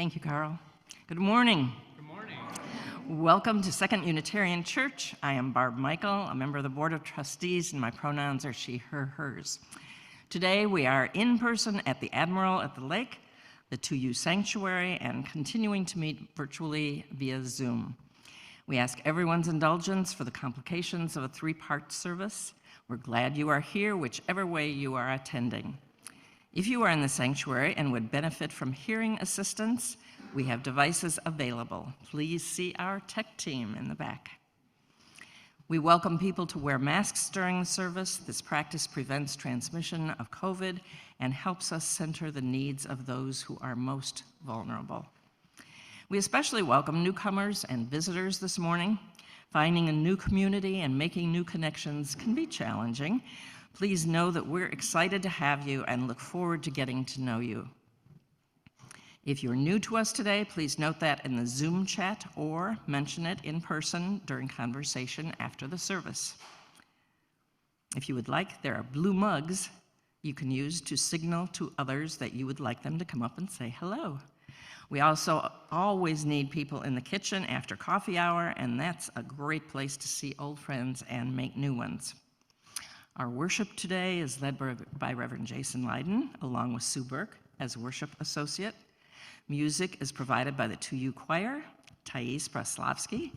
Thank you, Carl. Good morning. Good morning. Welcome to Second Unitarian Church. I am Barb Michael, a member of the Board of Trustees, and my pronouns are she, her, hers. Today we are in person at the Admiral at the Lake, the 2U Sanctuary, and continuing to meet virtually via Zoom. We ask everyone's indulgence for the complications of a three-part service. We're glad you are here, whichever way you are attending. If you are in the sanctuary and would benefit from hearing assistance, we have devices available. Please see our tech team in the back. We welcome people to wear masks during the service. This practice prevents transmission of COVID and helps us center the needs of those who are most vulnerable. We especially welcome newcomers and visitors this morning. Finding a new community and making new connections can be challenging. Please know that we're excited to have you and look forward to getting to know you. If you're new to us today, please note that in the Zoom chat or mention it in person during conversation after the service. If you would like, there are blue mugs you can use to signal to others that you would like them to come up and say hello. We also always need people in the kitchen after coffee hour, and that's a great place to see old friends and make new ones. Our worship today is led by Reverend Jason Lydon, along with Sue Burke as worship associate. Music is provided by the 2U Choir, Thais Braslavsky,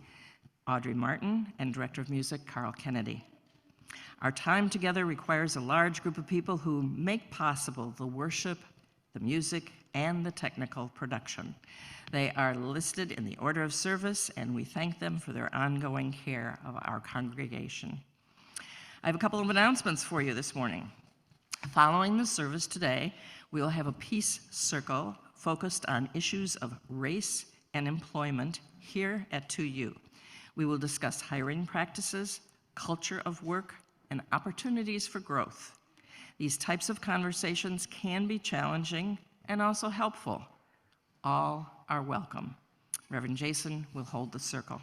Audrey Martin, and Director of Music, Carl Kennedy. Our time together requires a large group of people who make possible the worship, the music, and the technical production. They are listed in the order of service, and we thank them for their ongoing care of our congregation. I have a couple of announcements for you this morning. Following the service today, we will have a peace circle focused on issues of race and employment here at 2U. We will discuss hiring practices, culture of work, and opportunities for growth. These types of conversations can be challenging and also helpful. All are welcome. Reverend Jason will hold the circle.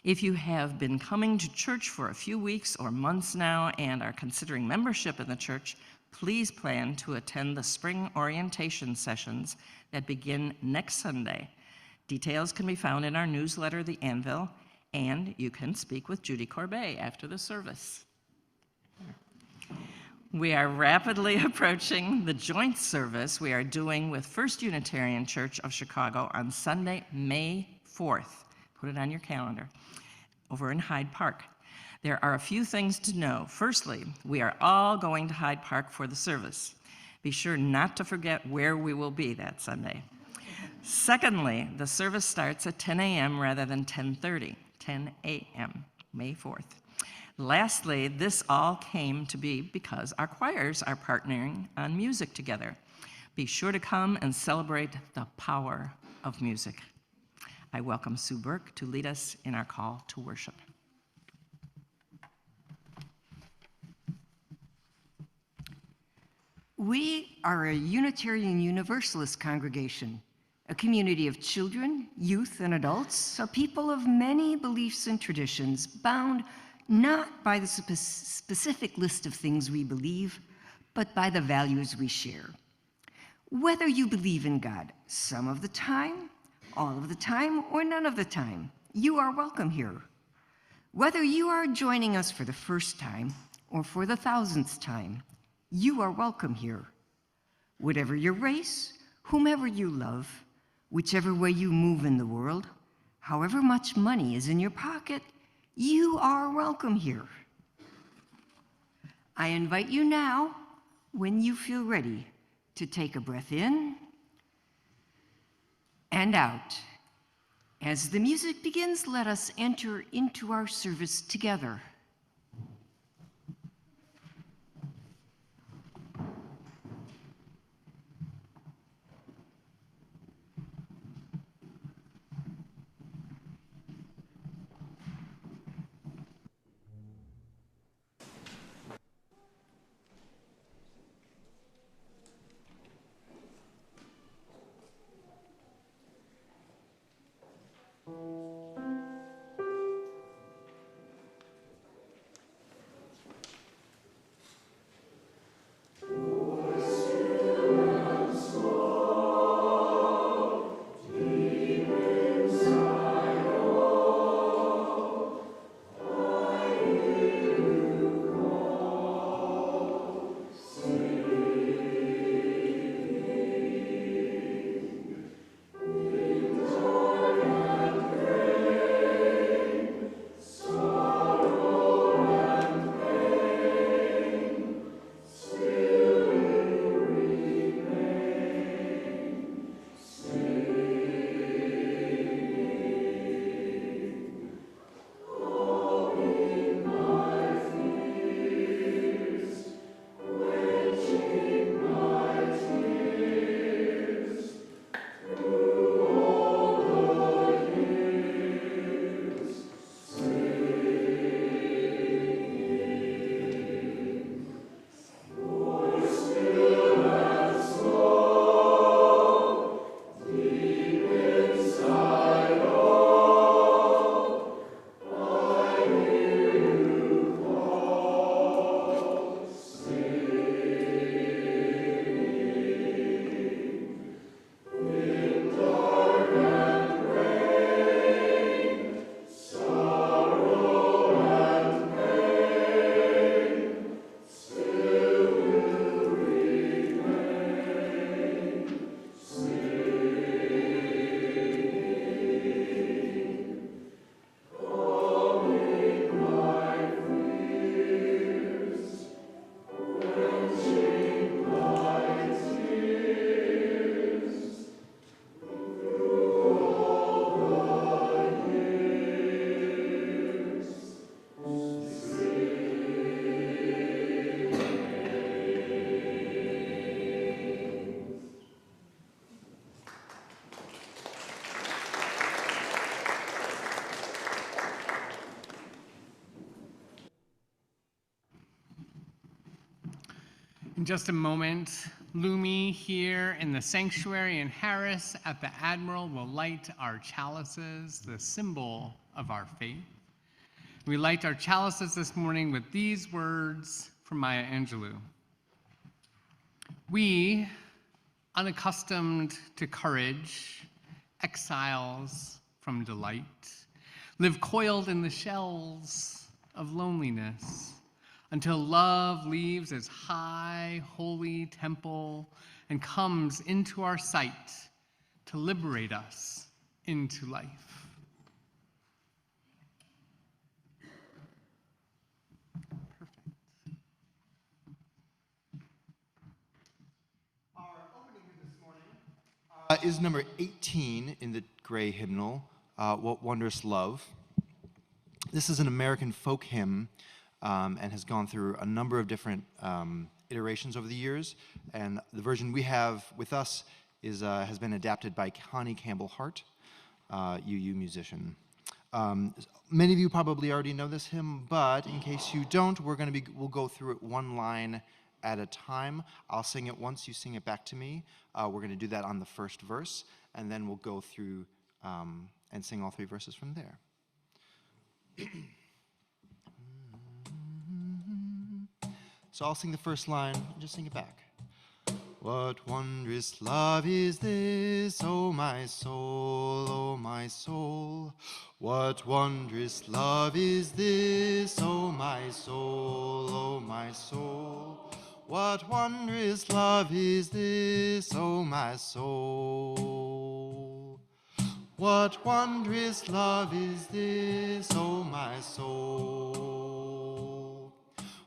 If you have been coming to church for a few weeks or months now and are considering membership in the church, please plan to attend the spring orientation sessions that begin next Sunday. Details can be found in our newsletter, The Anvil, and you can speak with Judy Corbet after the service. We are rapidly approaching the joint service we are doing with First Unitarian Church of Chicago on Sunday, May 4th. Put it on your calendar, over in Hyde Park. There are a few things to know. Firstly, we are all going to Hyde Park for the service. Be sure not to forget where we will be that Sunday. Secondly, the service starts at 10 a.m. rather than 10:30, 10 a.m., May 4th. Lastly, this all came to be because our choirs are partnering on music together. Be sure to come and celebrate the power of music. I welcome Sue Burke to lead us in our call to worship. We are a Unitarian Universalist congregation, a community of children, youth, and adults, a people of many beliefs and traditions, bound not by the specific list of things we believe, but by the values we share. Whether you believe in God some of the time, all of the time, or none of the time, you are welcome here. Whether you are joining us for the first time or for the 1,000th time, you are welcome here. Whatever your race, whomever you love, whichever way you move in the world, however much money is in your pocket, you are welcome here. I invite you now, when you feel ready, to take a breath in and out. As the music begins, let us enter into our service together. In just a moment, Lumi here in the sanctuary in Harris at the Admiral will light our chalices, the symbol of our faith. We light our chalices this morning with these words from Maya Angelou. We, unaccustomed to courage, exiles from delight, live coiled in the shells of loneliness until love leaves its high, holy temple and comes into our sight to liberate us into life. Perfect. Our opening hymn this morning is number 18 in the gray hymnal, What Wondrous Love. This is an American folk hymn and has gone through a number of different iterations over the years. And the version we have with us has been adapted by Connie Campbell-Hart, UU musician. Many of you probably already know this hymn, but in case you don't, we'll go through it one line at a time. I'll sing it once, you sing it back to me. We're going to do that on the first verse, and then we'll go through and sing all three verses from there. So I'll sing the first line, and just sing it back. What wondrous love is this, O my soul, O my soul? What wondrous love is this, O my soul, O my soul? What wondrous love is this, O my soul? What wondrous love is this, O my soul?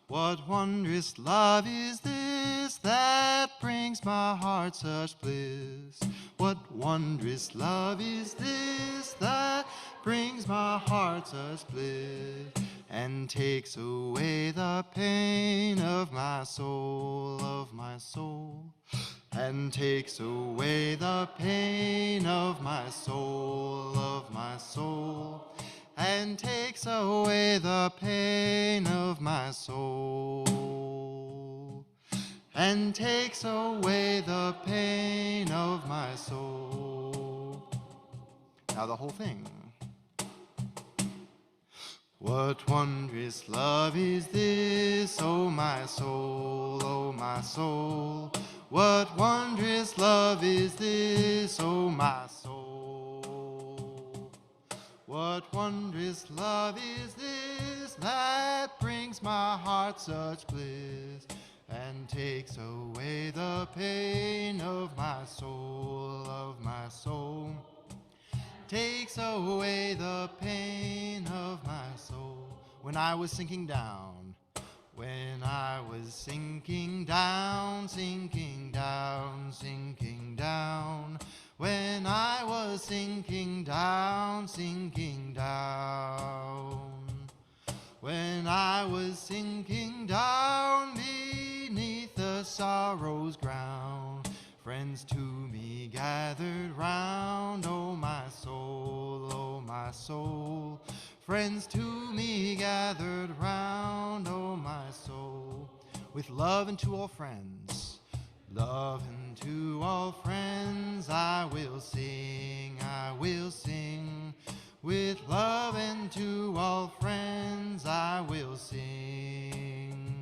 What wondrous love is this that brings my heart such bliss? What wondrous love is this that brings my heart such bliss and takes away the pain of my soul, and takes away the pain of my soul, and takes away the pain of my soul, and takes away the pain of my soul. Now the whole thing. What wondrous love is this, O my soul, O my soul? What wondrous love is this, O my soul? What wondrous love is this that brings my heart such bliss and takes away the pain of my soul, takes away the pain of my soul. When I was sinking down, when I was sinking down, sinking down, sinking down, when I was sinking down, sinking down, when I was sinking down beneath the sorrow's ground, friends to me gathered round, oh my soul, oh my soul. Friends to me gathered round, oh my soul. With love unto all friends, love unto all friends, I will sing, I will sing. With love unto all friends, I will sing.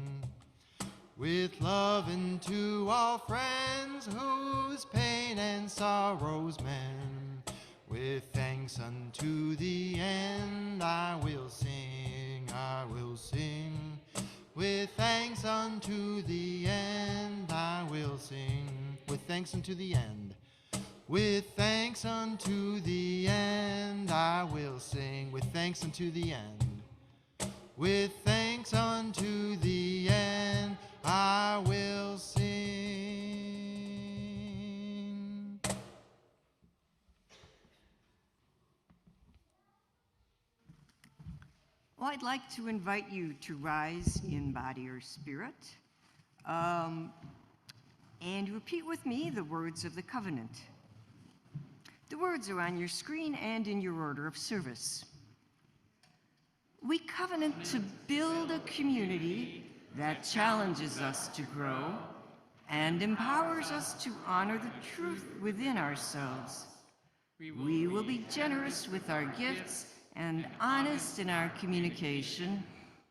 With love unto all friends whose pain and sorrows mend, with thanks unto the end, I will sing, I will sing. With thanks unto the end, I will sing. With thanks unto the end. With thanks unto the end, I will sing. With thanks unto the end. With thanks unto the end, I will sing. Well, I'd like to invite you to rise in body or spirit and repeat with me the words of the covenant. The words are on your screen and in your order of service. We covenant to build a community that challenges us to grow and empowers us to honor the truth within ourselves. We will be generous with our gifts and honest in our communication,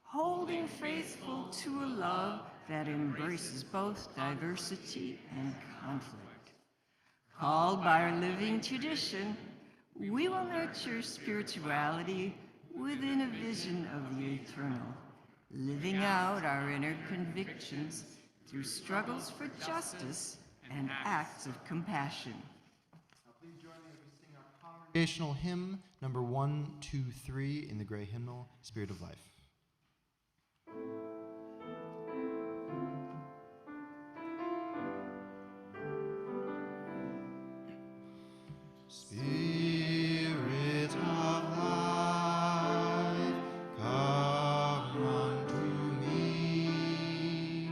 holding faithful to a love that embraces both diversity and conflict. Called by our living tradition, we will nurture spirituality within a vision of the eternal, living out our inner convictions through struggles for justice and acts of compassion. Now please join me as we sing our congregational hymn, number 123 in the gray hymnal, Spirit of Life. Spirit of life, come unto me.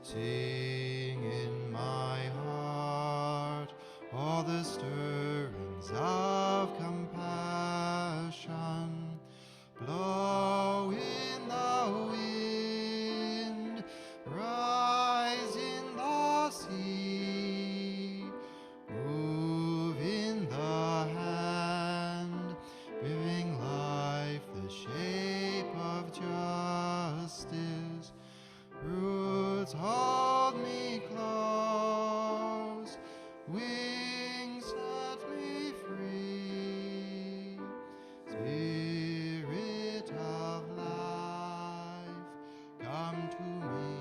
Sing in my heart all the stirrings of compassion. Blow in the wind, rise in the sea. Move in the hand, giving life the shape of justice. Roots hold me close, wings set me free. Spirit of life, come to me,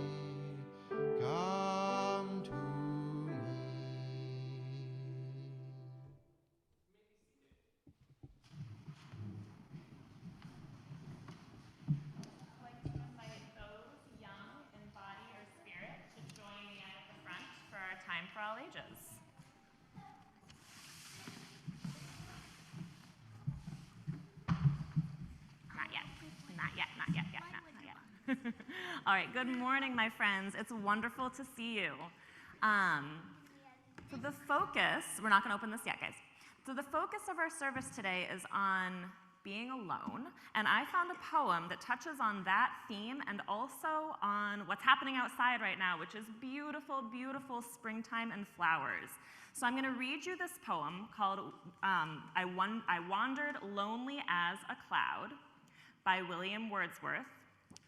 come to me. I'd like to invite those young in body or spirit to join me at the front for our time for all ages. Not yet, not yet, not yet, not yet. All right, good morning, my friends. It's wonderful to see you. So the focus, we're not gonna open this yet, guys. So the focus of our service today is on being alone, and I found a poem that touches on that theme and also on what's happening outside right now, which is beautiful, beautiful springtime and flowers. So I'm gonna read you this poem called I Wandered Lonely as a Cloud by William Wordsworth,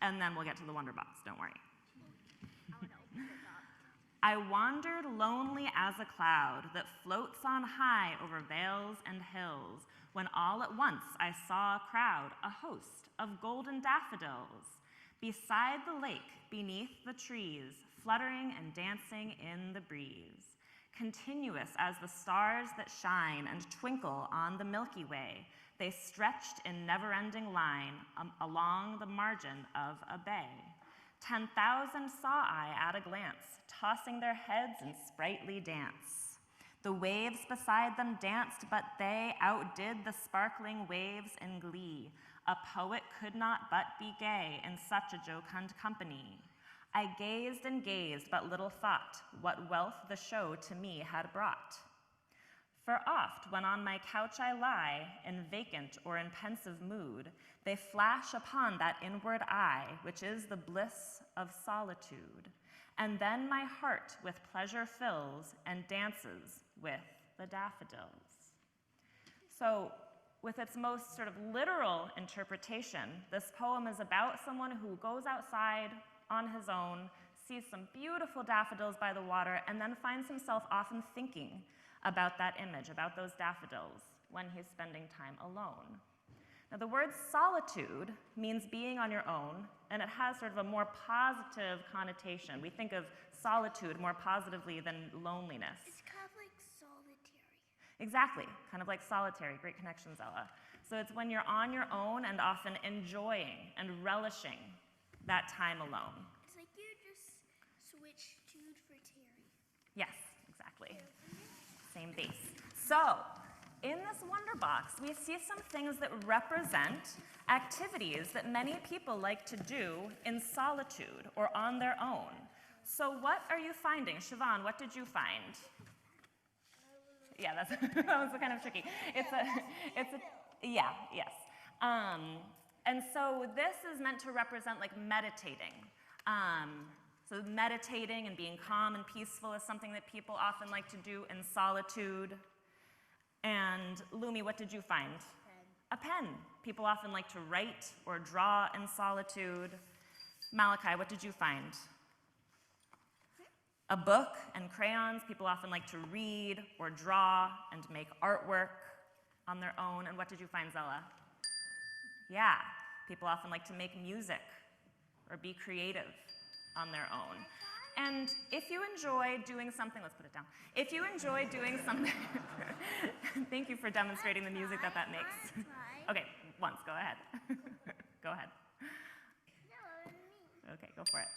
and then we'll get to the Wonder Box, don't worry. I wandered lonely as a cloud that floats on high over vales and hills, when all at once I saw a crowd, a host of golden daffodils, beside the lake, beneath the trees, fluttering and dancing in the breeze. Continuous as the stars that shine and twinkle on the Milky Way, they stretched in never-ending line along the margin of a bay. 10,000 saw I at a glance, tossing their heads in sprightly dance. The waves beside them danced, but they outdid the sparkling waves in glee. A poet could not but be gay in such a jocund company. I gazed and gazed, but little thought what wealth the show to me had brought. For oft, when on my couch I lie, in vacant or in pensive mood, they flash upon that inward eye, which is the bliss of solitude. And then my heart with pleasure fills and dances with the daffodils. So, with its most sort of literal interpretation, this poem is about someone who goes outside on his own, sees some beautiful daffodils by the water, and then finds himself often thinking about that image, about those daffodils, when he's spending time alone. Now, the word solitude means being on your own, and it has sort of a more positive connotation. We think of solitude more positively than loneliness. It's kind of like solitary. Exactly, kind of like solitary. Great connection, Zella. So it's when you're on your own and often enjoying and relishing that time alone. It's like you just switch tude for Terry. Yes, exactly. Same base. So, in this Wonder Box, we see some things that represent activities that many people like to do in solitude or on their own. So what are you finding? Siobhan, what did you find? Yeah, that was kind of tricky. Yes. And so this is meant to represent like meditating. So meditating and being calm and peaceful is something that people often like to do in solitude. And Lumi, what did you find? A pen. People often like to write or draw in solitude. Malachi, what did you find? A book and crayons. People often like to read or draw and make artwork on their own. And what did you find, Zella? Yeah, people often like to make music or be creative on their own. And if you enjoy doing something, let's put it down. If you enjoy doing something, thank you for demonstrating the music that makes. Okay, once, go ahead. Go ahead. Okay, go for it.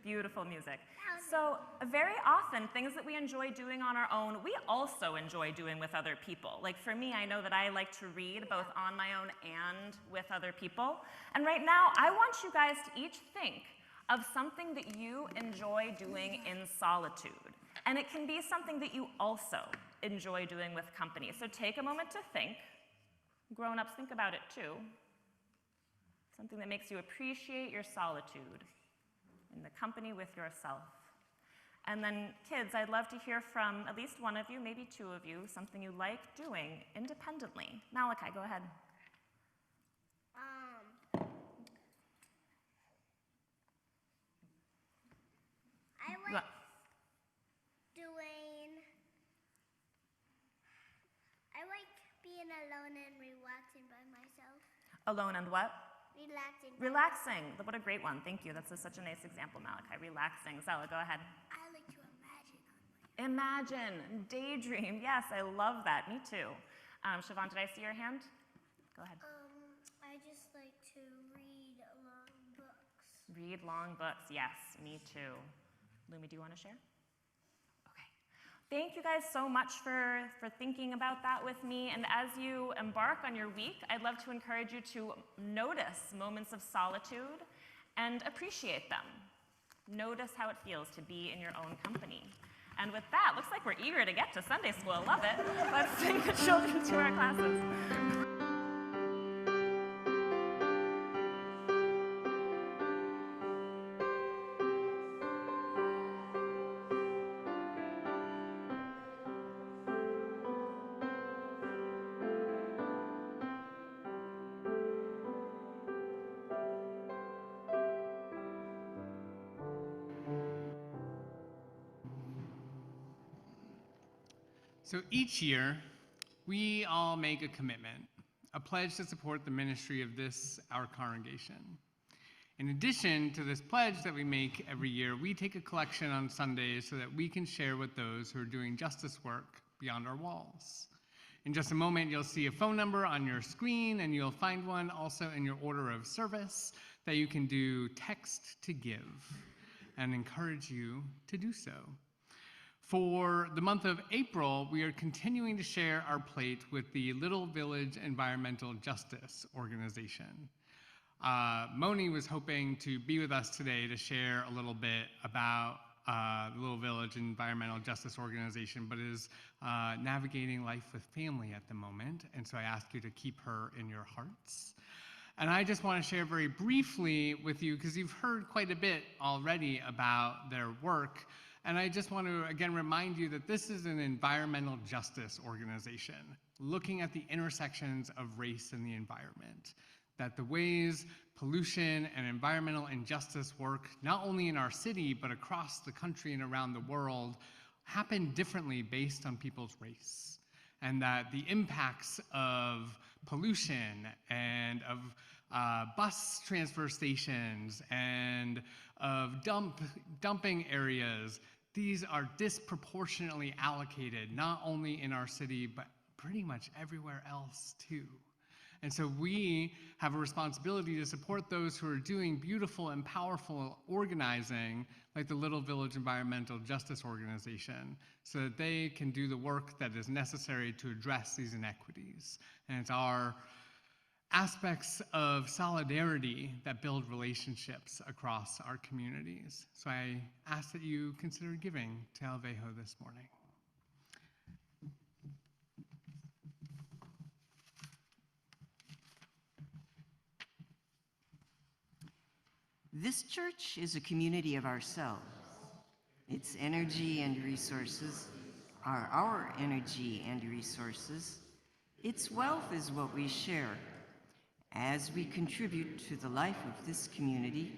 Beautiful music. So very often, things that we enjoy doing on our own, we also enjoy doing with other people. Like for me, I know that I like to read both on my own and with other people. And right now, I want you guys to each think of something that you enjoy doing in solitude. And it can be something that you also enjoy doing with company. So take a moment to think. Grown-ups, think about it too. Something that makes you appreciate your solitude in the company with yourself. And then kids, I'd love to hear from at least one of you, maybe two of you, something you like doing independently. Malachi, go ahead. I like being alone and relaxing by myself. Alone and what? Relaxing. Relaxing. What a great one. Thank you. That's such a nice example, Malachi. Relaxing. Zella, go ahead. I like to imagine. Imagine. Daydream. Yes, I love that. Me too. Siobhan, did I see your hand? Go ahead. I just like to read long books. Read long books. Yes, me too. Lumi, do you want to share? Okay. Thank you guys so much for thinking about that with me. And as you embark on your week, I'd love to encourage you to notice moments of solitude and appreciate them. Notice how it feels to be in your own company. And with that, looks like we're eager to get to Sunday school. Love it. Let's sing the children to our classes. So each year, we all make a commitment, a pledge to support the ministry of our congregation. In addition to this pledge that we make every year, we take a collection on Sundays so that we can share with those who are doing justice work beyond our walls. In just a moment, you'll see a phone number on your screen, and you'll find one also in your order of service that you can do text to give, and encourage you to do so. For the month of April, we are continuing to share our plate with the Little Village Environmental Justice Organization. Moni was hoping to be with us today to share a little bit about the Little Village Environmental Justice Organization, but is navigating life with family at the moment, and so I ask you to keep her in your hearts. And I just want to share very briefly with you, because you've heard quite a bit already about their work, and I just want to again remind you that this is an environmental justice organization looking at the intersections of race and the environment, that the ways pollution and environmental injustice work, not only in our city, but across the country and around the world, happen differently based on people's race. And that the impacts of pollution and of bus transfer stations and of dumping areas, these are disproportionately allocated, not only in our city, but pretty much everywhere else too. And so we have a responsibility to support those who are doing beautiful and powerful organizing, like the Little Village Environmental Justice Organization, so that they can do the work that is necessary to address these inequities. And it's our aspects of solidarity that build relationships across our communities. So I ask that you consider giving to Alvejo this morning. This church is a community of ourselves. Its energy and resources are our energy and resources. Its wealth is what we share. As we contribute to the life of this community,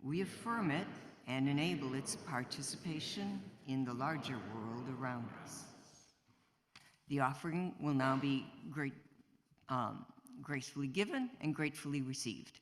we affirm it and enable its participation in the larger world around us. The offering will now be gracefully given and gratefully received.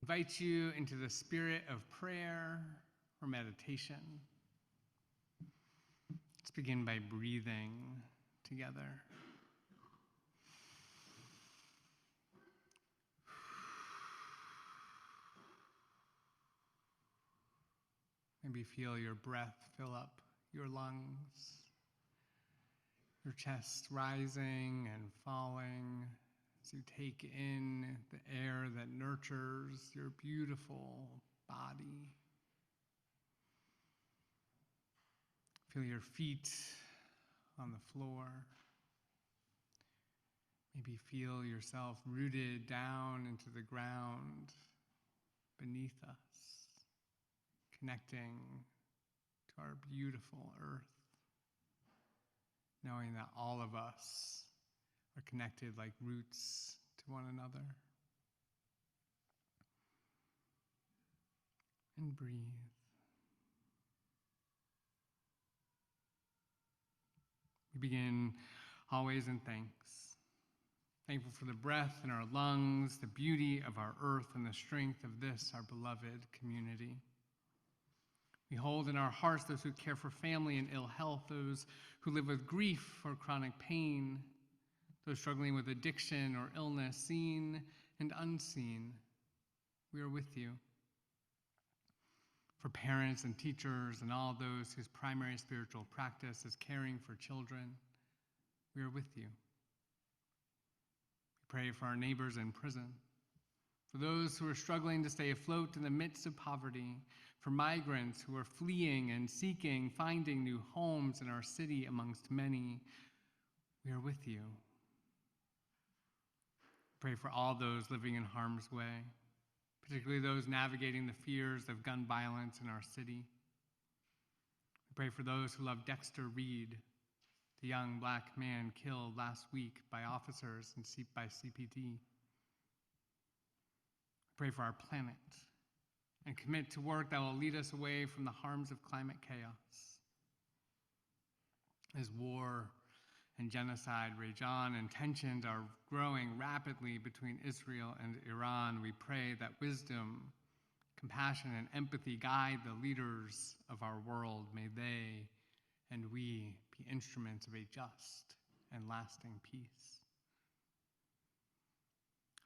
Invite you into the spirit of prayer or meditation. Let's begin by breathing together. Maybe feel your breath fill up your lungs, your chest rising and falling as you take in the air that nurtures your beautiful body. Feel your feet on the floor. Maybe feel yourself rooted down into the ground beneath us, connecting to our beautiful earth, knowing that all of us are connected like roots to one another. And breathe. We begin always in thanks. Thankful for the breath in our lungs, the beauty of our earth, and the strength of this, our beloved community. We hold in our hearts those who care for family in ill health, those who live with grief or chronic pain, those struggling with addiction or illness, seen and unseen. We are with you. For parents and teachers and all those whose primary spiritual practice is caring for children, we are with you. We pray for our neighbors in prison, for those who are struggling to stay afloat in the midst of poverty, for migrants who are fleeing and seeking, finding new homes in our city amongst many, we are with you. Pray for all those living in harm's way, particularly those navigating the fears of gun violence in our city. We pray for those who love Dexter Reed, the young black man killed last week by officers and by CPD. We pray for our planet and commit to work that will lead us away from the harms of climate chaos. As war and genocide rage on and tensions are growing rapidly between Israel and Iran, we pray that wisdom, compassion, and empathy guide the leaders of our world. May they and we be instruments of a just and lasting peace.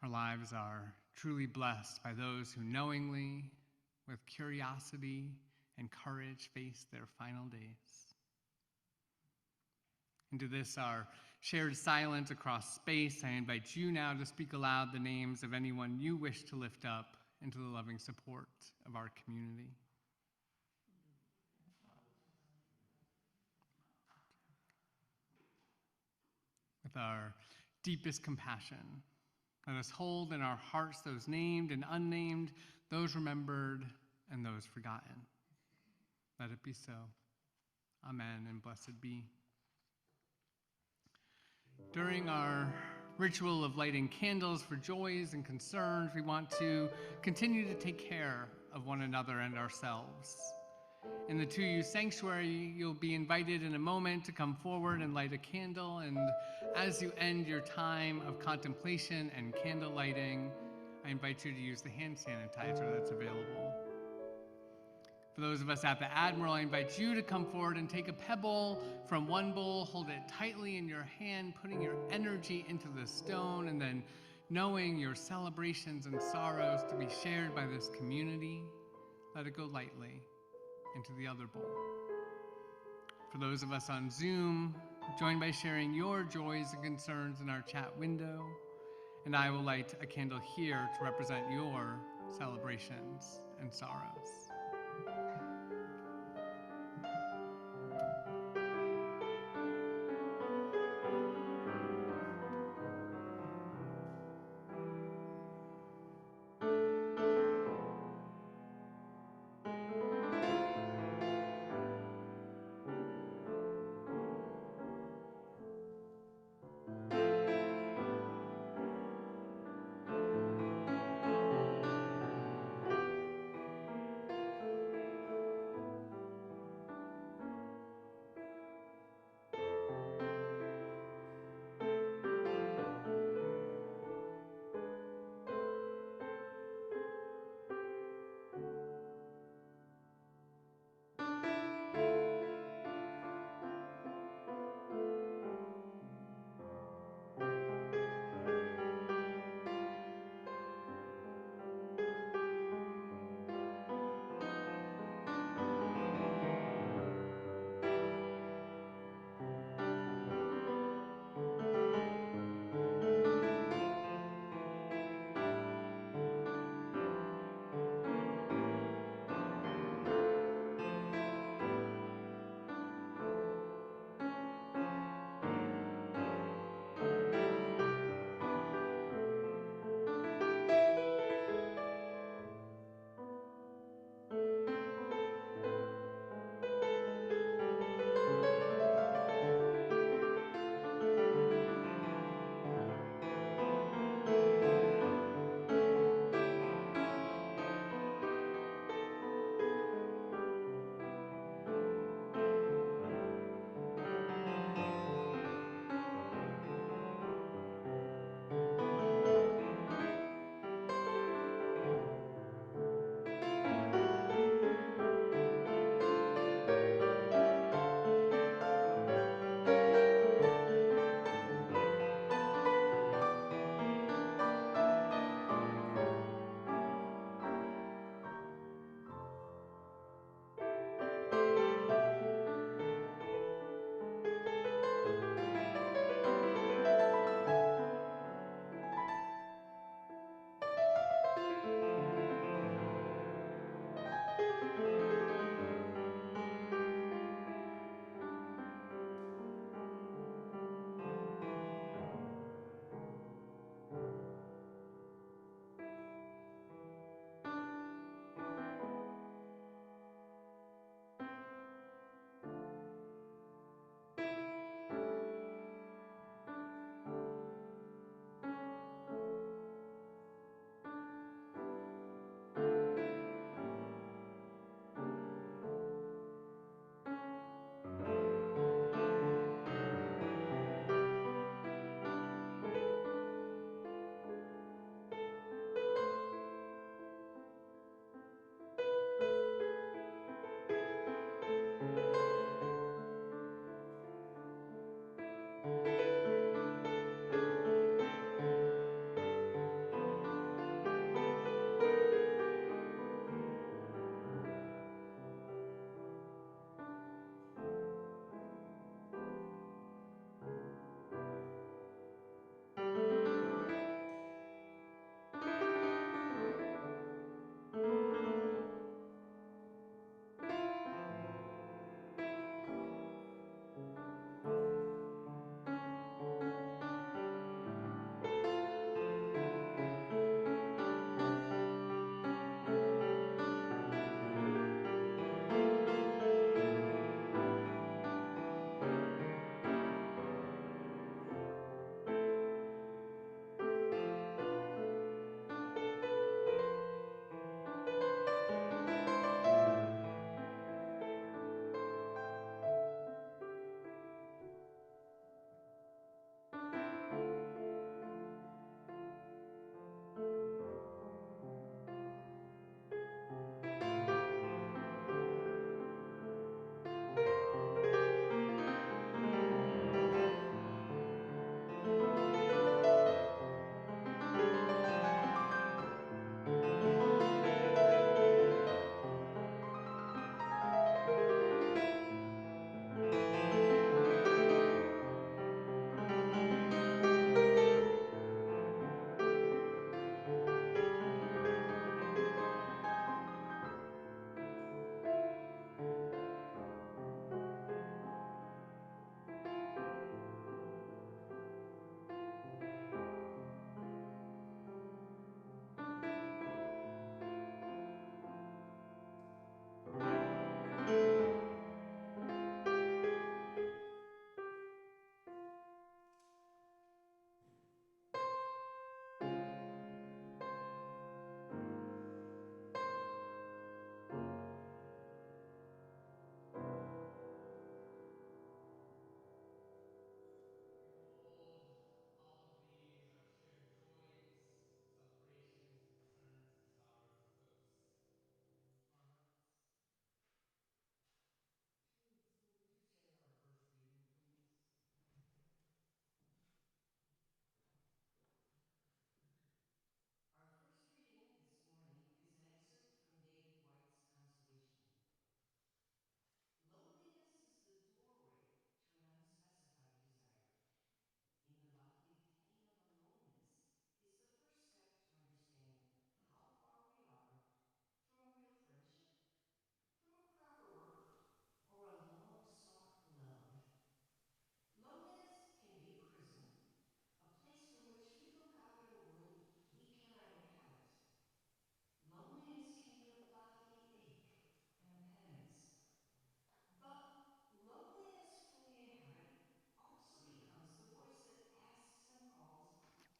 Our lives are truly blessed by those who knowingly, with curiosity and courage, face their final days. Into this, our shared silence across space, I invite you now to speak aloud the names of anyone you wish to lift up into the loving support of our community. With our deepest compassion, let us hold in our hearts those named and unnamed, those remembered and those forgotten. Let it be so. Amen, and blessed be. During our ritual of lighting candles for joys and concerns, we want to continue to take care of one another and ourselves. In the 2U sanctuary, you'll be invited in a moment to come forward and light a candle, and as you end your time of contemplation and candle lighting, I invite you to use the hand sanitizer that's available. For those of us at the Admiral, I invite you to come forward and take a pebble from one bowl, hold it tightly in your hand, putting your energy into the stone, and then knowing your celebrations and sorrows to be shared by this community, let it go lightly into the other bowl. For those of us on Zoom, join by sharing your joys and concerns in our chat window, and I will light a candle here to represent your celebrations and sorrows.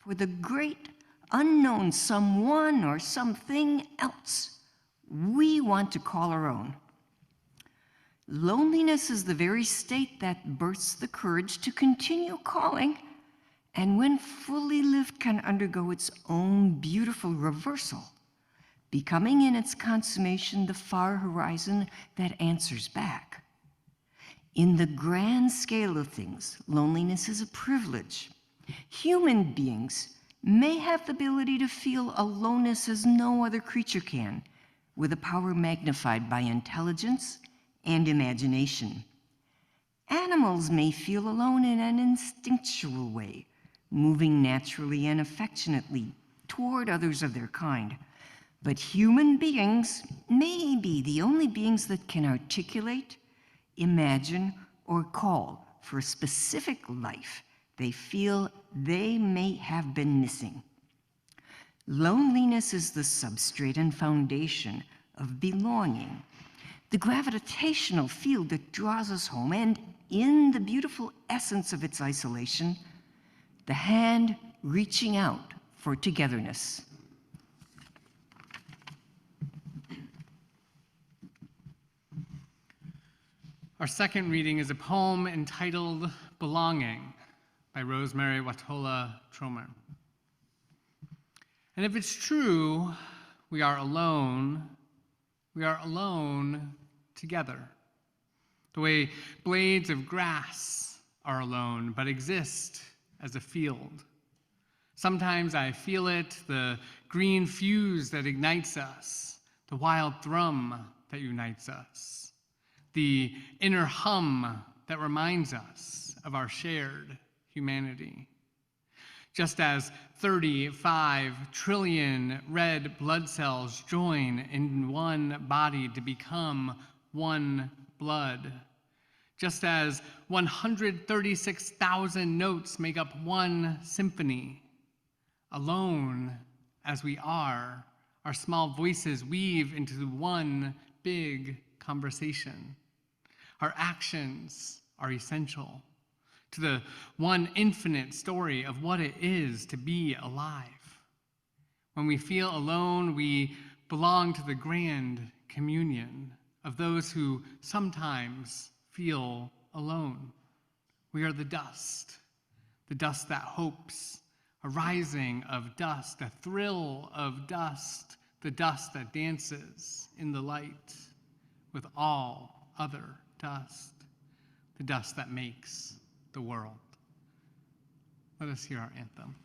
for the great unknown someone or something else we want to call our own. Loneliness is the very state that births the courage to continue calling, and when fully lived can undergo its own beautiful reversal, becoming in its consummation the far horizon that answers back. In the grand scale of things, loneliness is a privilege. Human beings may have the ability to feel aloneness as no other creature can, with a power magnified by intelligence and imagination. Animals may feel alone in an instinctual way, moving naturally and affectionately toward others of their kind. But human beings may be the only beings that can articulate, imagine, or call for a specific life they feel they may have been missing. Loneliness is the substrate and foundation of belonging, the gravitational field that draws us home, and in the beautiful essence of its isolation, the hand reaching out for togetherness. Our second reading is a poem entitled Belonging by Rosemary Watola Tromer. And if it's true, we are alone together. The way blades of grass are alone, but exist as a field. Sometimes I feel it, the green fuse that ignites us, the wild thrum that unites us, the inner hum that reminds us of our shared humanity. Just as 35 trillion red blood cells join in one body to become one blood, just as 136,000 notes make up one symphony, alone as we are, our small voices weave into one big conversation. Our actions are essential to the one infinite story of what it is to be alive. When we feel alone, we belong to the grand communion of those who sometimes feel alone. We are the dust that hopes, a rising of dust, a thrill of dust, the dust that dances in the light with all other dust, the dust that makes the world. Let us hear our anthem.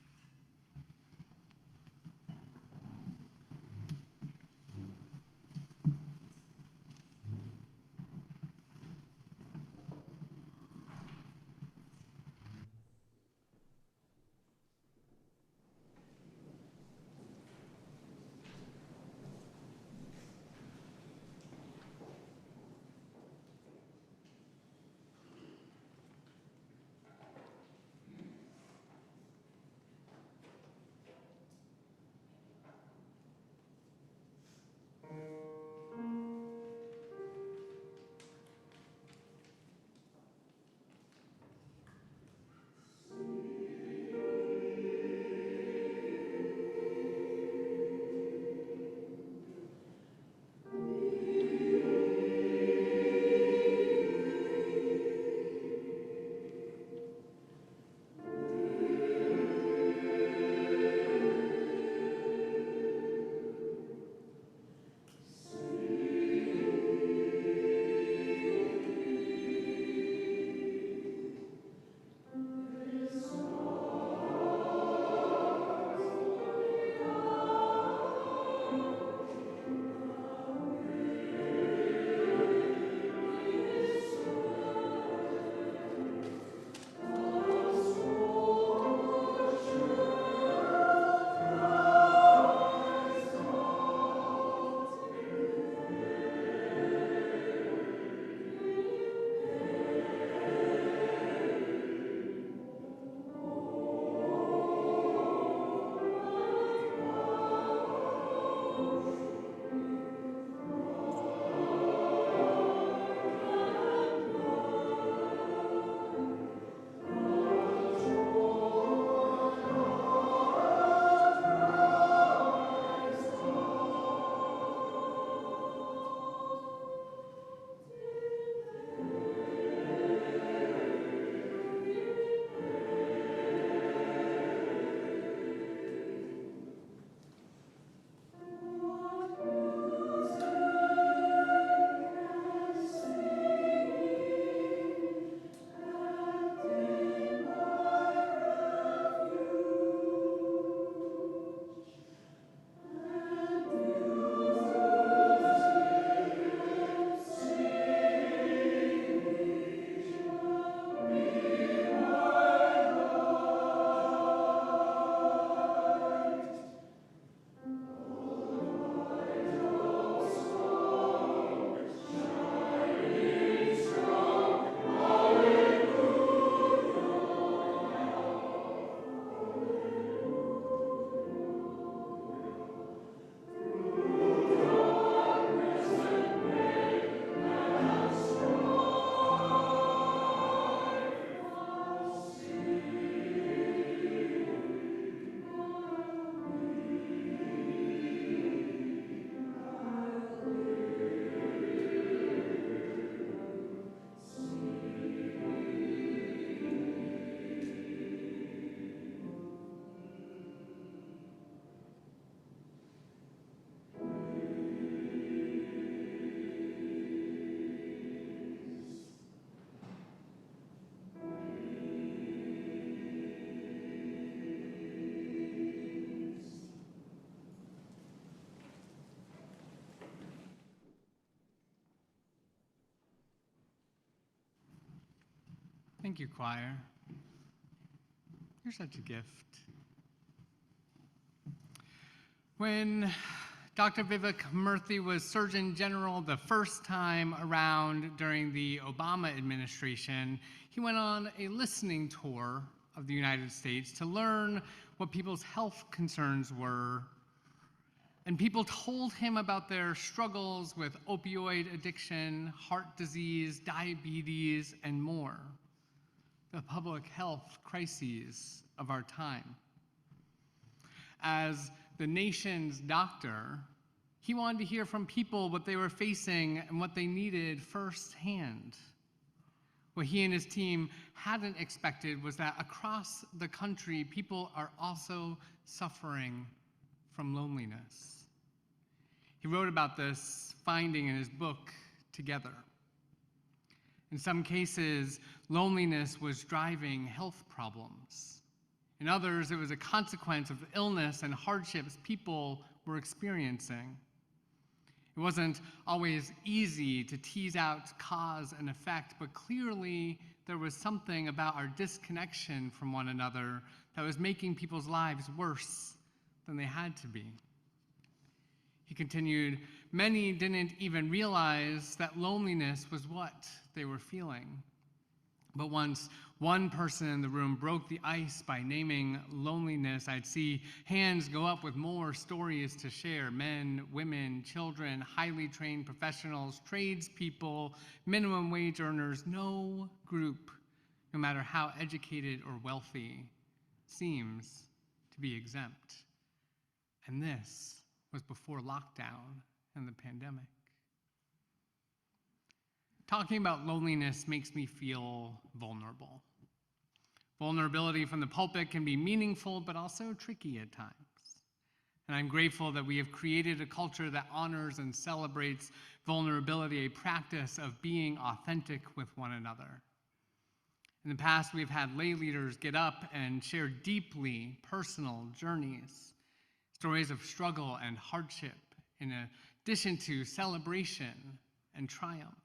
Thank you, choir. You're such a gift. When Dr. Vivek Murthy was Surgeon General the first time around during the Obama administration, he went on a listening tour of the United States to learn what people's health concerns were. And people told him about their struggles with opioid addiction, heart disease, diabetes, and more. The public health crises of our time. As the nation's doctor, he wanted to hear from people what they were facing and what they needed firsthand. What he and his team hadn't expected was that across the country, people are also suffering from loneliness. He wrote about this finding in his book, Together. In some cases, loneliness was driving health problems. In others, it was a consequence of illness and hardships people were experiencing. It wasn't always easy to tease out cause and effect, but clearly there was something about our disconnection from one another that was making people's lives worse than they had to be. He continued, many didn't even realize that loneliness was what they were feeling. But once one person in the room broke the ice by naming loneliness, I'd see hands go up with more stories to share. Men, women, children, highly trained professionals, tradespeople, minimum wage earners. No group, no matter how educated or wealthy, seems to be exempt. And this was before lockdown and the pandemic. Talking about loneliness makes me feel vulnerable. Vulnerability from the pulpit can be meaningful, but also tricky at times. And I'm grateful that we have created a culture that honors and celebrates vulnerability, a practice of being authentic with one another. In the past, we've had lay leaders get up and share deeply personal journeys, stories of struggle and hardship, in addition to celebration and triumph.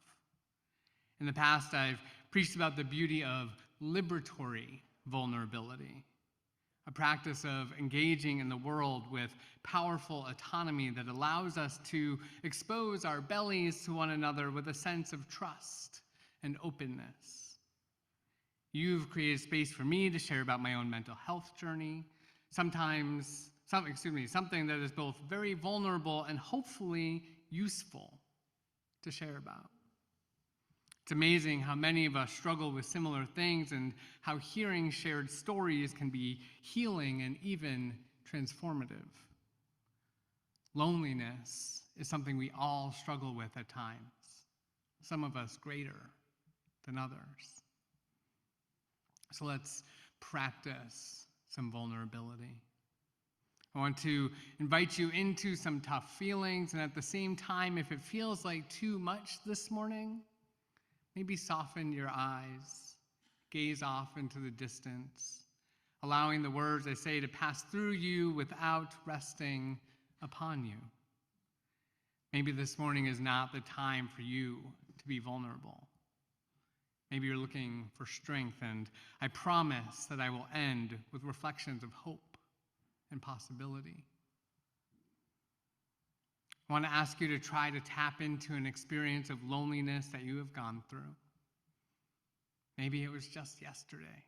In the past, I've preached about the beauty of liberatory vulnerability, a practice of engaging in the world with powerful autonomy that allows us to expose our bellies to one another with a sense of trust and openness. You've created space for me to share about my own mental health journey, something that is both very vulnerable and hopefully useful to share about. It's amazing how many of us struggle with similar things and how hearing shared stories can be healing and even transformative. Loneliness is something we all struggle with at times, some of us greater than others. So let's practice some vulnerability. I want to invite you into some tough feelings, and at the same time, if it feels like too much this morning, maybe soften your eyes, gaze off into the distance, allowing the words I say to pass through you without resting upon you. Maybe this morning is not the time for you to be vulnerable. Maybe you're looking for strength, and I promise that I will end with reflections of hope and possibility. I want to ask you to try to tap into an experience of loneliness that you have gone through. Maybe it was just yesterday.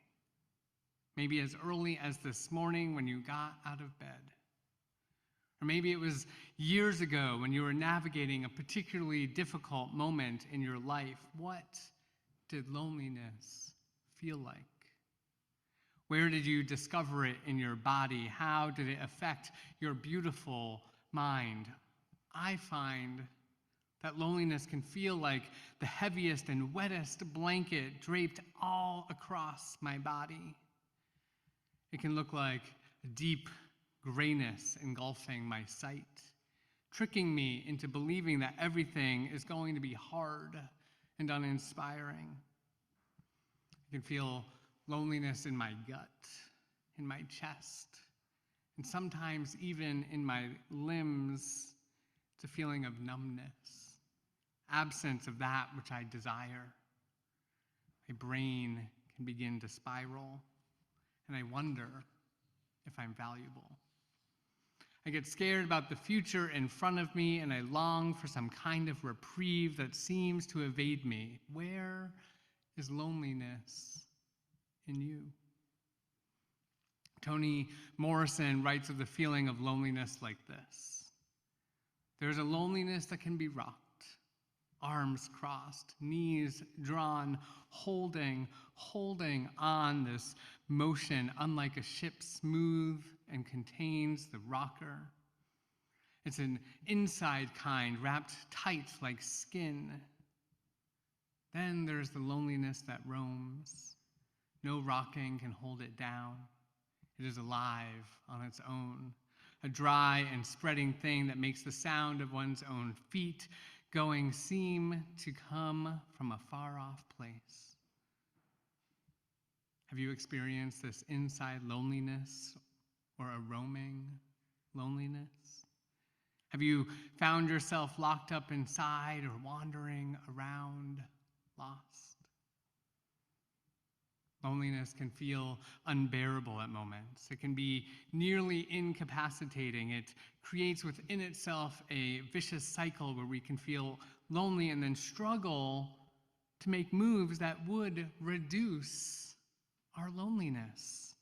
Maybe as early as this morning when you got out of bed. Or maybe it was years ago when you were navigating a particularly difficult moment in your life. What did loneliness feel like? Where did you discover it in your body? How did it affect your beautiful mind? I find that loneliness can feel like the heaviest and wettest blanket draped all across my body. It can look like a deep grayness engulfing my sight, tricking me into believing that everything is going to be hard and uninspiring. I can feel loneliness in my gut, in my chest, and sometimes even in my limbs. It's a feeling of numbness, absence of that which I desire. My brain can begin to spiral, and I wonder if I'm valuable. I get scared about the future in front of me, and I long for some kind of reprieve that seems to evade me. Where is loneliness in you? Toni Morrison writes of the feeling of loneliness like this. There's a loneliness that can be rocked, arms crossed, knees drawn, holding on this motion, unlike a ship, smooth and contains the rocker. It's an inside kind, wrapped tight like skin. Then there's the loneliness that roams. No rocking can hold it down. It is alive on its own, a dry and spreading thing that makes the sound of one's own feet going seem to come from a far-off place. Have you experienced this inside loneliness or a roaming loneliness? Have you found yourself locked up inside or wandering around, lost? Loneliness can feel unbearable at moments. It can be nearly incapacitating. It creates within itself a vicious cycle where we can feel lonely and then struggle to make moves that would reduce our loneliness.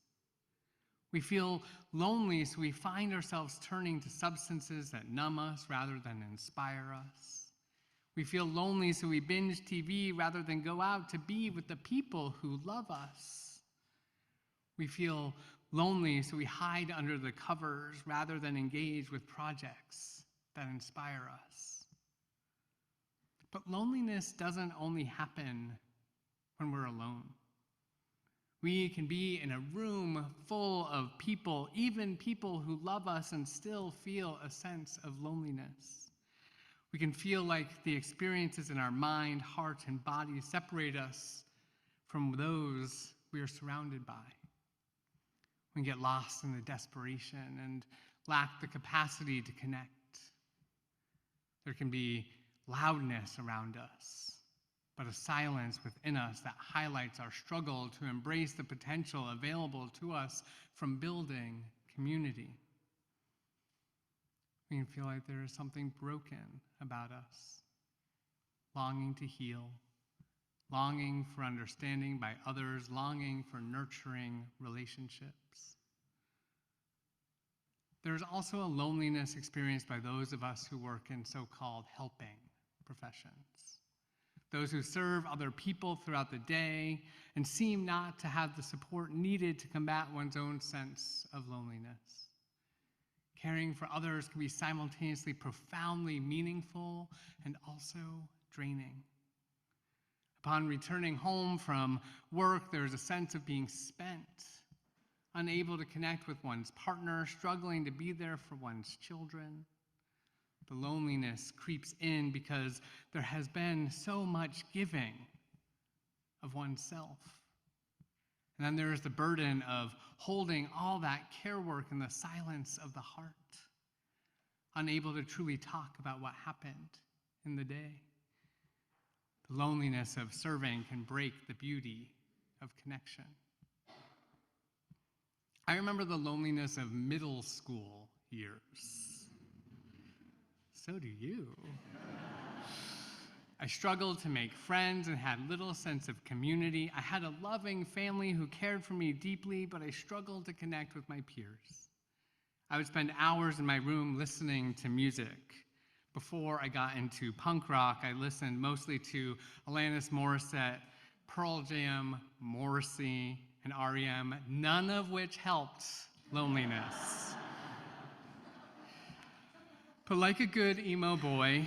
We feel lonely, so we find ourselves turning to substances that numb us rather than inspire us. We feel lonely, so we binge TV rather than go out to be with the people who love us. We feel lonely, so we hide under the covers rather than engage with projects that inspire us. But loneliness doesn't only happen when we're alone. We can be in a room full of people, even people who love us, and still feel a sense of loneliness. We can feel like the experiences in our mind, heart, and body separate us from those we are surrounded by. We get lost in the desperation and lack the capacity to connect. There can be loudness around us, but a silence within us that highlights our struggle to embrace the potential available to us from building community. We can feel like there is something broken about us, longing to heal, longing for understanding by others, longing for nurturing relationships. There's also a loneliness experienced by those of us who work in so-called helping professions, those who serve other people throughout the day and seem not to have the support needed to combat one's own sense of loneliness. Caring for others can be simultaneously profoundly meaningful and also draining. Upon returning home from work, there's a sense of being spent, unable to connect with one's partner, struggling to be there for one's children. The loneliness creeps in because there has been so much giving of oneself. And then there is the burden of holding all that care work in the silence of the heart, unable to truly talk about what happened in the day. The loneliness of serving can break the beauty of connection. I remember the loneliness of middle school years. So do you. I struggled to make friends and had little sense of community. I had a loving family who cared for me deeply, but I struggled to connect with my peers. I would spend hours in my room listening to music. Before I got into punk rock, I listened mostly to Alanis Morissette, Pearl Jam, Morrissey, and R.E.M., none of which helped loneliness. But like a good emo boy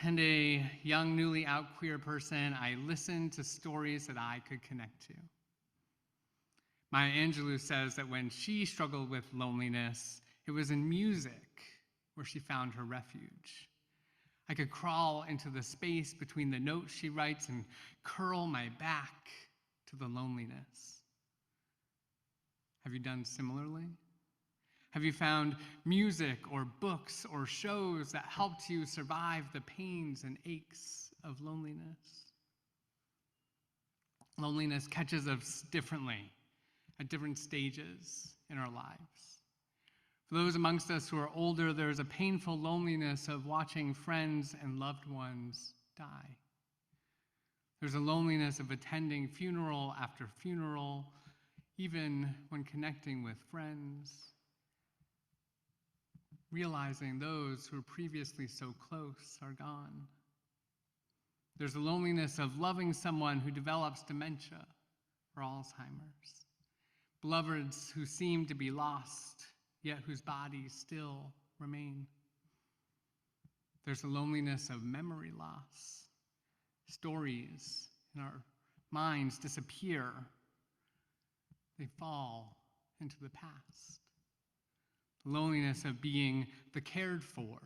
and a young, newly out queer person, I listened to stories that I could connect to. Maya Angelou says that when she struggled with loneliness, it was in music where she found her refuge. I could crawl into the space between the notes she writes and curl my back to the loneliness. Have you done similarly? Have you found music or books or shows that helped you survive the pains and aches of loneliness? Loneliness catches us differently at different stages in our lives. For those amongst us who are older, there's a painful loneliness of watching friends and loved ones die. There's a loneliness of attending funeral after funeral, even when connecting with friends, realizing those who were previously so close are gone. There's a loneliness of loving someone who develops dementia or Alzheimer's, beloveds who seem to be lost, yet whose bodies still remain. There's a loneliness of memory loss. Stories in our minds disappear. They fall into the past. The loneliness of being the cared for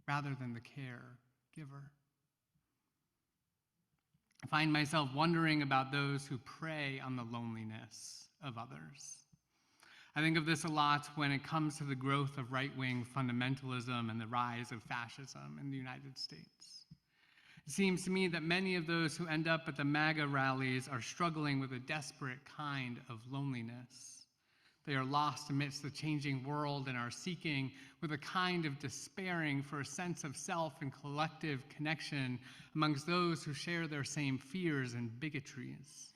rather than the caregiver. I find myself wondering about those who prey on the loneliness of others. I think of this a lot when it comes to the growth of right-wing fundamentalism and the rise of fascism in the United States. It seems to me that many of those who end up at the MAGA rallies are struggling with a desperate kind of loneliness. They are lost amidst the changing world and are seeking with a kind of despairing for a sense of self and collective connection amongst those who share their same fears and bigotries.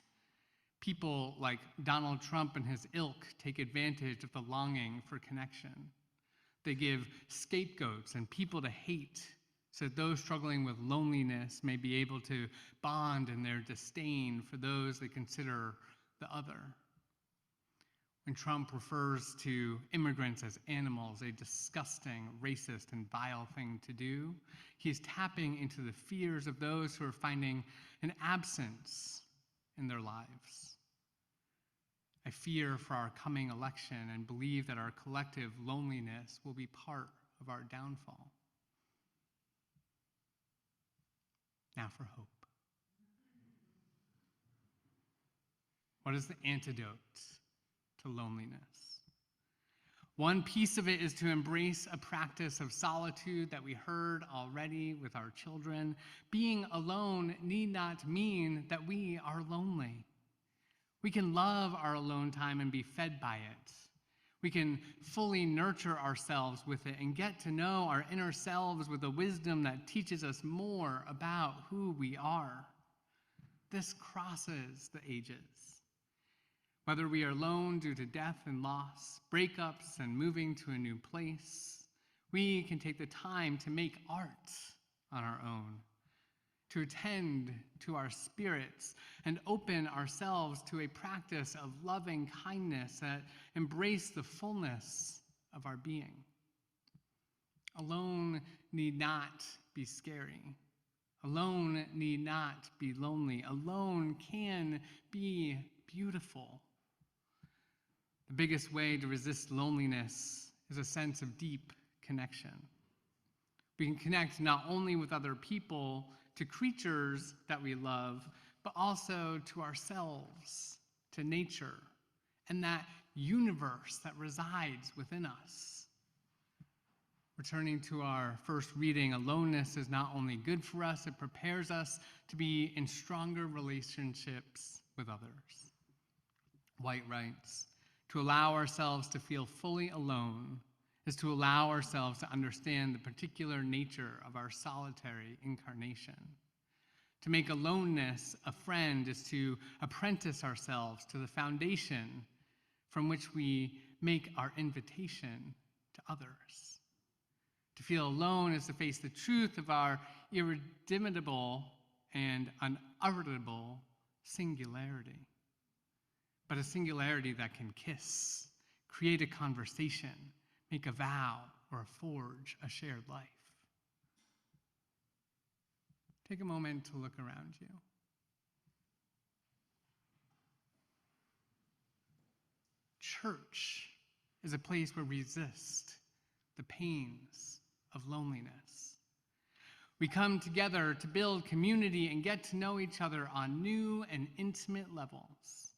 People like Donald Trump and his ilk take advantage of the longing for connection. They give scapegoats and people to hate so that those struggling with loneliness may be able to bond in their disdain for those they consider the other. When Trump refers to immigrants as animals, a disgusting, racist, and vile thing to do, he's tapping into the fears of those who are finding an absence in their lives. I fear for our coming election and believe that our collective loneliness will be part of our downfall. Now for hope. What is the antidote to loneliness? One piece of it is to embrace a practice of solitude that we heard already with our children. Being alone need not mean that we are lonely. We can love our alone time and be fed by it. We can fully nurture ourselves with it and get to know our inner selves with a wisdom that teaches us more about who we are. This crosses the ages. Whether we are alone due to death and loss, breakups and moving to a new place, we can take the time to make art on our own, to attend to our spirits and open ourselves to a practice of loving kindness that embrace the fullness of our being. Alone need not be scary. Alone need not be lonely. Alone can be beautiful. The biggest way to resist loneliness is a sense of deep connection. We can connect not only with other people, to creatures that we love, but also to ourselves, to nature, and that universe that resides within us. Returning to our first reading, aloneness is not only good for us, it prepares us to be in stronger relationships with others. White writes, to allow ourselves to feel fully alone is to allow ourselves to understand the particular nature of our solitary incarnation. To make aloneness a friend is to apprentice ourselves to the foundation from which we make our invitation to others. To feel alone is to face the truth of our irredeemable and unutterable singularity, but a singularity that can kiss, create a conversation, make a vow, or forge a shared life. Take a moment to look around you. Church is a place where we resist the pains of loneliness. We come together to build community and get to know each other on new and intimate levels.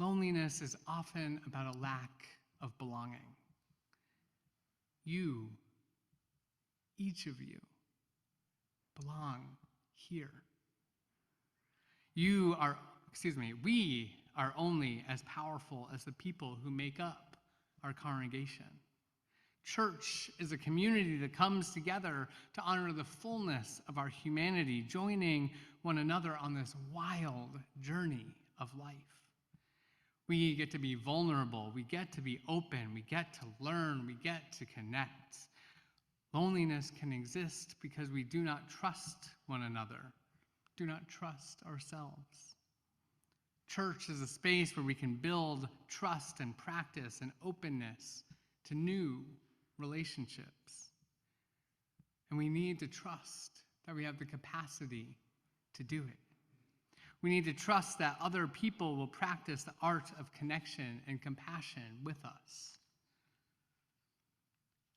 Loneliness is often about a lack of belonging. You, each of you, belong here. You are we are only as powerful as the people who make up our congregation. Church is a community that comes together to honor the fullness of our humanity, joining one another on this wild journey of life. We get to be vulnerable, we get to be open, we get to learn, we get to connect. Loneliness can exist because we do not trust one another, do not trust ourselves. Church is a space where we can build trust and practice and openness to new relationships. And we need to trust that we have the capacity to do it. We need to trust that other people will practice the art of connection and compassion with us.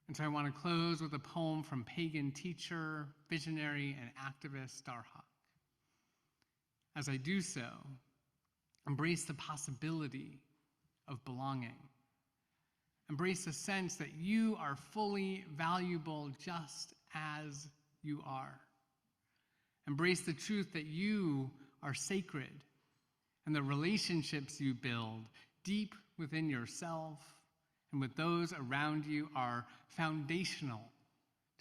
And so I want to close with a poem from pagan teacher, visionary, and activist Starhawk. As I do so, embrace the possibility of belonging. Embrace the sense that you are fully valuable just as you are. Embrace the truth that you are sacred, and the relationships you build deep within yourself and with those around you are foundational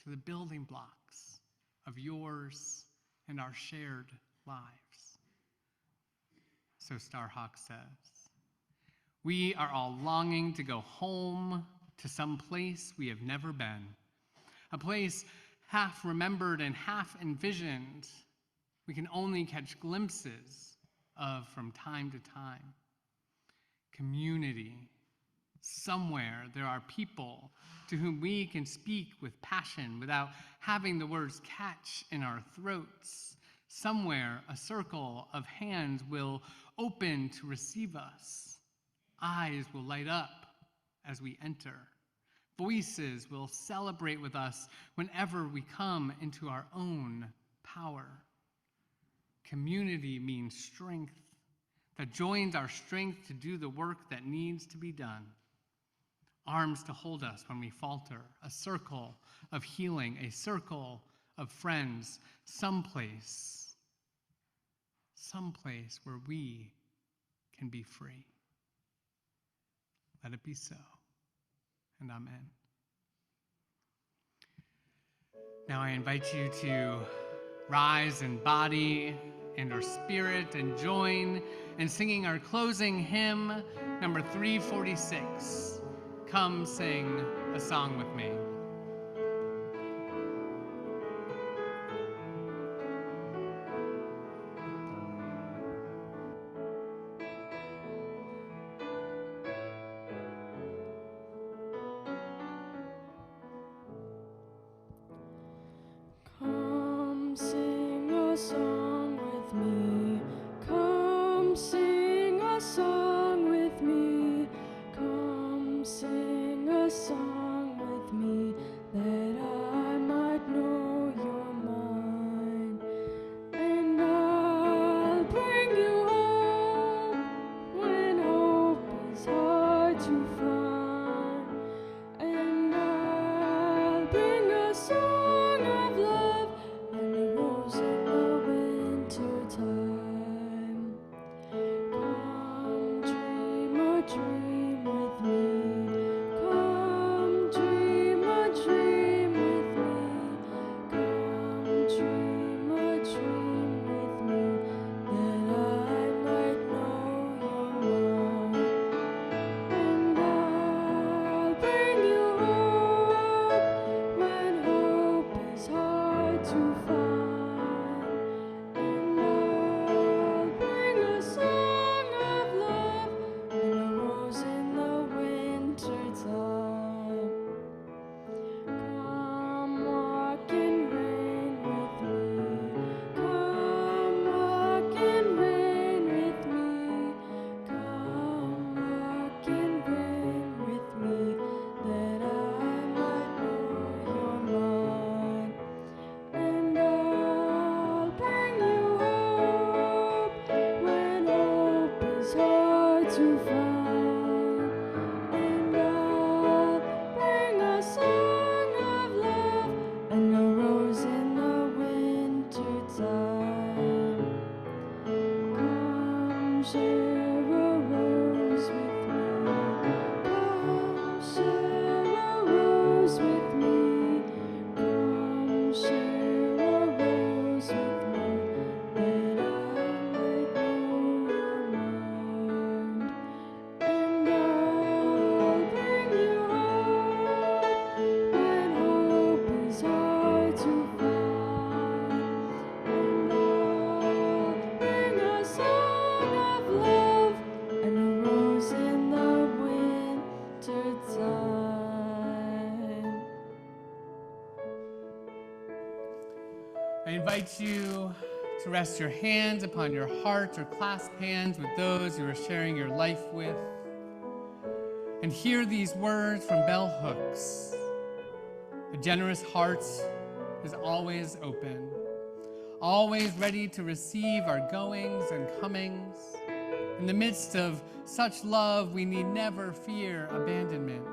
to the building blocks of yours and our shared lives. So Starhawk says, we are all longing to go home to some place we have never been, a place half remembered and half envisioned we can only catch glimpses of from time to time. Community. Somewhere there are people to whom we can speak with passion without having the words catch in our throats. Somewhere a circle of hands will open to receive us. Eyes will light up as we enter. Voices will celebrate with us whenever we come into our own power. Community means strength that joins our strength to do the work that needs to be done. Arms to hold us when we falter, a circle of healing, a circle of friends, someplace where we can be free. Let it be so, and amen. Now I invite you to rise in body and our spirit and join in singing our closing hymn, number 346. Come sing a song with me. Come sing a song with me. Come sing a song with me. Come sing a song with me that I might know your mind. And I'll bring you home when hope is hard to find. And I'll bring a song of love and a rose in the winter time. Come dream a dream with me. Come dream a dream with me. Come dream a dream with me that I might know your mind. And I'll bring you hope when hope is hard to find. And I'll bring a song of love and a rose in the winter time. Come walk in rain with me. Come walk in rain with me. Come walk in rain with me that I might know your mind. And I'll bring you hope when hope is hard to find. And I'll bring a song of love and a rose in the winter time. Come I invite you to rest your hands upon your heart or clasp hands with those you are sharing your life with. And hear these words from bell hooks. A generous heart is always open, always ready to receive our goings and comings. In the midst of such love, we need never fear abandonment.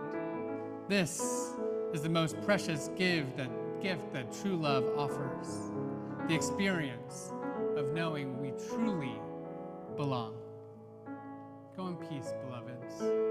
This is the most precious gift that true love offers, the experience of knowing we truly belong. Go in peace, beloveds.